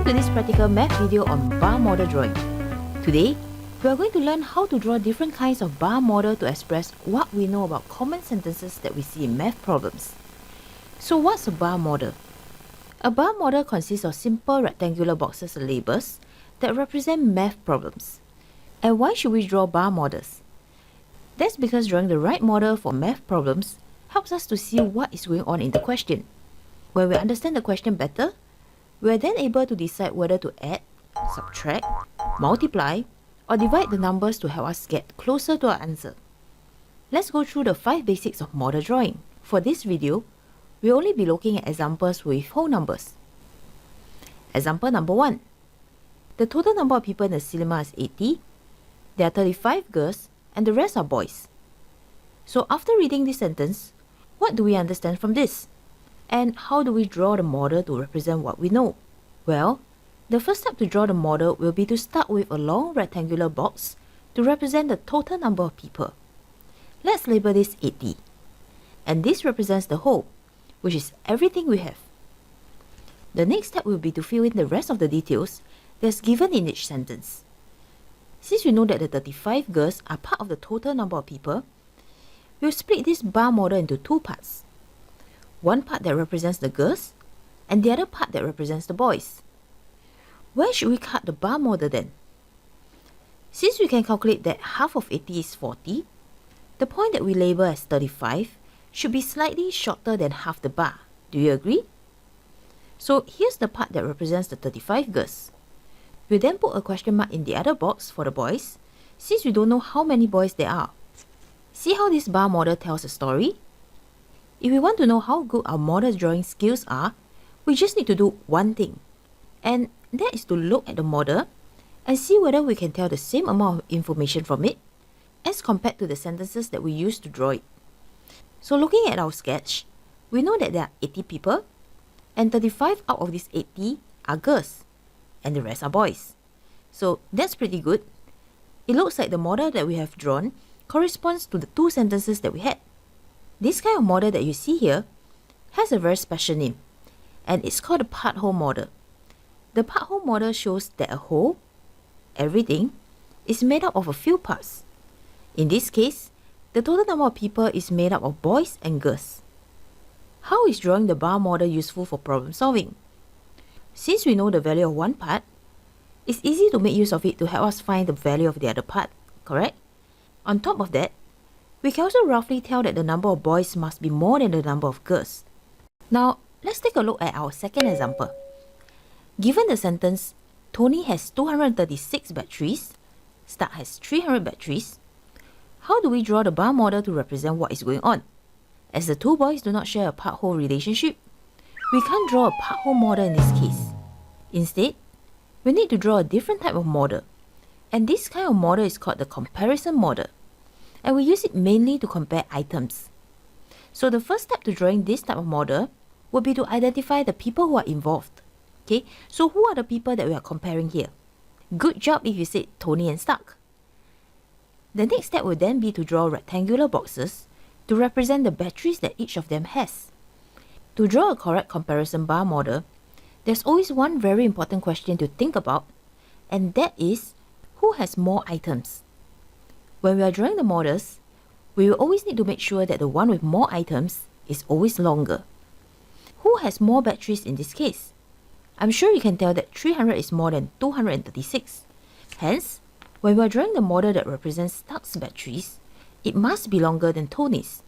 to this practical math video on bar model drawing. Today, we are going to learn how to draw different kinds of bar model to express what we know about common sentences that we see in math problems. So what's a bar model? A bar model consists of simple rectangular boxes or labels that represent math problems. And why should we draw bar models? That's because drawing the right model for math problems helps us to see what is going on in the question. When we understand the question better, we are then able to decide whether to add, subtract, multiply, or divide the numbers to help us get closer to our answer. Let's go through the 5 basics of model drawing. For this video, we'll only be looking at examples with whole numbers. Example number 1. The total number of people in the cinema is 80. There are 35 girls and the rest are boys. So after reading this sentence, what do we understand from this? And how do we draw the model to represent what we know? Well, the first step to draw the model will be to start with a long rectangular box to represent the total number of people. Let's label this 80. And this represents the whole, which is everything we have. The next step will be to fill in the rest of the details that's given in each sentence. Since we know that the 35 girls are part of the total number of people, we'll split this bar model into 2 parts. One part that represents the girls, and the other part that represents the boys. Where should we cut the bar model then? Since we can calculate that half of 80 is 40, the point that we label as 35 should be slightly shorter than half the bar. Do you agree? So here's the part that represents the 35 girls. We'll then put a question mark in the other box for the boys, since we don't know how many boys there are. See how this bar model tells a story? If we want to know how good our model drawing skills are, we just need to do one thing. And that is to look at the model and see whether we can tell the same amount of information from it as compared to the sentences that we use to draw it. So looking at our sketch, we know that there are 80 people, and 35 out of these 80 are girls, and the rest are boys. So that's pretty good. It looks like the model that we have drawn corresponds to the 2 sentences that we had. This kind of model that you see here has a very special name, and it's called a part-whole model. The part-whole model shows that a whole, everything, is made up of a few parts. In this case, the total number of people is made up of boys and girls. How is drawing the bar model useful for problem solving? Since we know the value of one part, it's easy to make use of it to help us find the value of the other part, correct? On top of that, we can also roughly tell that the number of boys must be more than the number of girls. Now, let's take a look at our second example. Given the sentence, Tony has 236 batteries, Stark has 300 batteries, how do we draw the bar model to represent what is going on? As the 2 boys do not share a part-whole relationship, we can't draw a part-whole model in this case. Instead, we need to draw a different type of model. And this kind of model is called the comparison model. And we use it mainly to compare items. So the first step to drawing this type of model would be to identify the people who are involved. Okay, so who are the people that we are comparing here? Good job if you said Tony and Stark. The next step would then be to draw rectangular boxes to represent the batteries that each of them has. To draw a correct comparison bar model, there's always one very important question to think about, and that is, who has more items? When we are drawing the models, we will always need to make sure that the one with more items is always longer. Who has more batteries in this case? I'm sure you can tell that 300 is more than 236. Hence, when we are drawing the model that represents Stark's batteries, it must be longer than Tony's.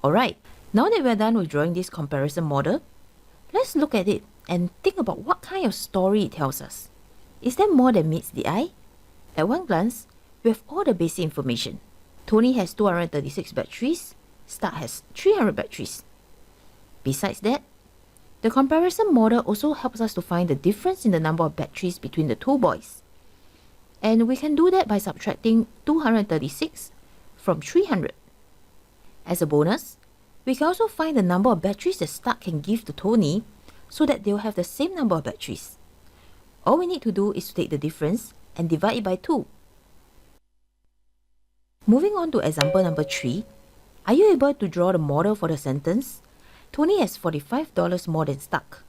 Alright, now that we are done with drawing this comparison model, let's look at it and think about what kind of story it tells us. Is there more than meets the eye? At one glance, we have all the basic information. Tony has 236 batteries, Stark has 300 batteries. Besides that, the comparison model also helps us to find the difference in the number of batteries between the 2 boys. And we can do that by subtracting 236 from 300. As a bonus, we can also find the number of batteries that Stark can give to Tony so that they'll have the same number of batteries. All we need to do is to take the difference and divide it by 2. Moving on to example number 3, are you able to draw the model for the sentence? Tony has $45 more than Stark.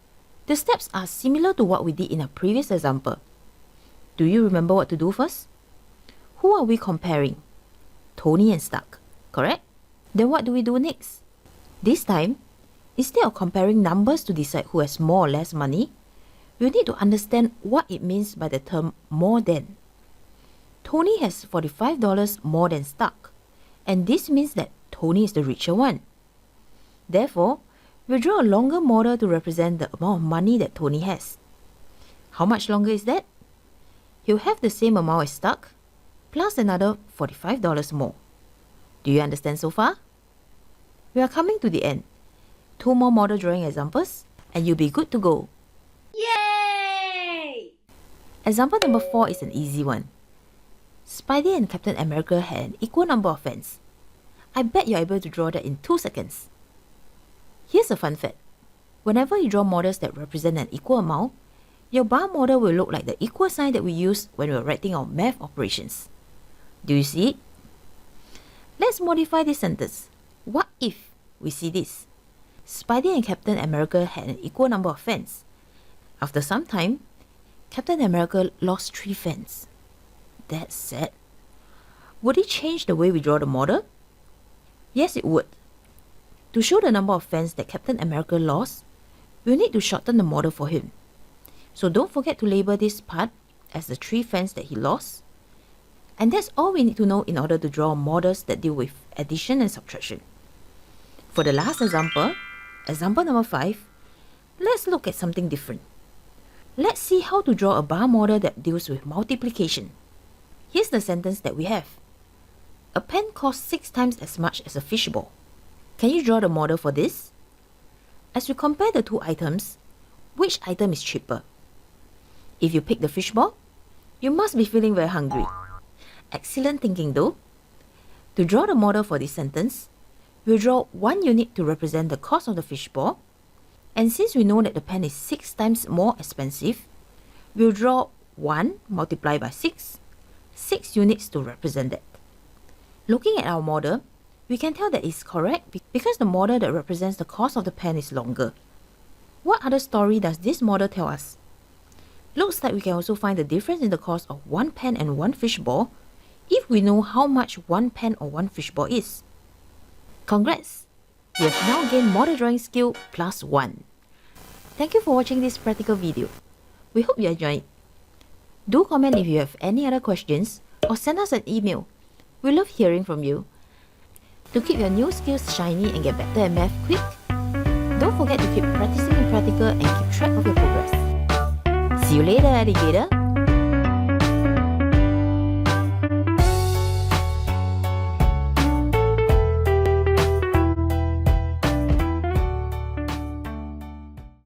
The steps are similar to what we did in a previous example. Do you remember what to do first? Who are we comparing? Tony and Stark, correct? Then what do we do next? This time, instead of comparing numbers to decide who has more or less money, we need to understand what it means by the term more than. Tony has $45 more than Stark, and this means that Tony is the richer one. Therefore, we'll draw a longer model to represent the amount of money that Tony has. How much longer is that? He'll have the same amount as Stark, plus another $45 more. Do you understand so far? We are coming to the end. 2 more model drawing examples, and you'll be good to go. Yay! Example number 4 is an easy one. Spidey and Captain America had an equal number of fans. I bet you're able to draw that in 2 seconds. Here's a fun fact. Whenever you draw models that represent an equal amount, your bar model will look like the equal sign that we use when we're writing our math operations. Do you see it? Let's modify this sentence. What if we see this? Spidey and Captain America had an equal number of fans. After some time, Captain America lost 3 fans. That's sad. Would it change the way we draw the model? Yes, it would. To show the number of fans that Captain America lost, we'll need to shorten the model for him. So don't forget to label this part as the 3 fans that he lost. And that's all we need to know in order to draw models that deal with addition and subtraction. For the last example, example number 5, let's look at something different. Let's see how to draw a bar model that deals with multiplication. Here's the sentence that we have. A pen costs 6 times as much as a fishbowl. Can you draw the model for this? As we compare the 2 items, which item is cheaper? If you pick the fishbowl, you must be feeling very hungry. Excellent thinking though. To draw the model for this sentence, we'll draw 1 unit to represent the cost of the fishbowl, and since we know that the pen is 6 times more expensive, we'll draw 1 multiplied by 6 units to represent that. Looking at our model, we can tell that it's correct because the model that represents the cost of the pen is longer. What other story does this model tell us? Looks like we can also find the difference in the cost of 1 pen and 1 fishbowl if we know how much 1 pen or 1 fishbowl is. Congrats! You have now gained model drawing skill +1. Thank you for watching this practical video. We hope you enjoyed it. Do comment if you have any other questions or send us an email. We love hearing from you. To keep your new skills shiny and get better at math quick, don't forget to keep practicing in Practical and keep track of your progress. See you later, alligator!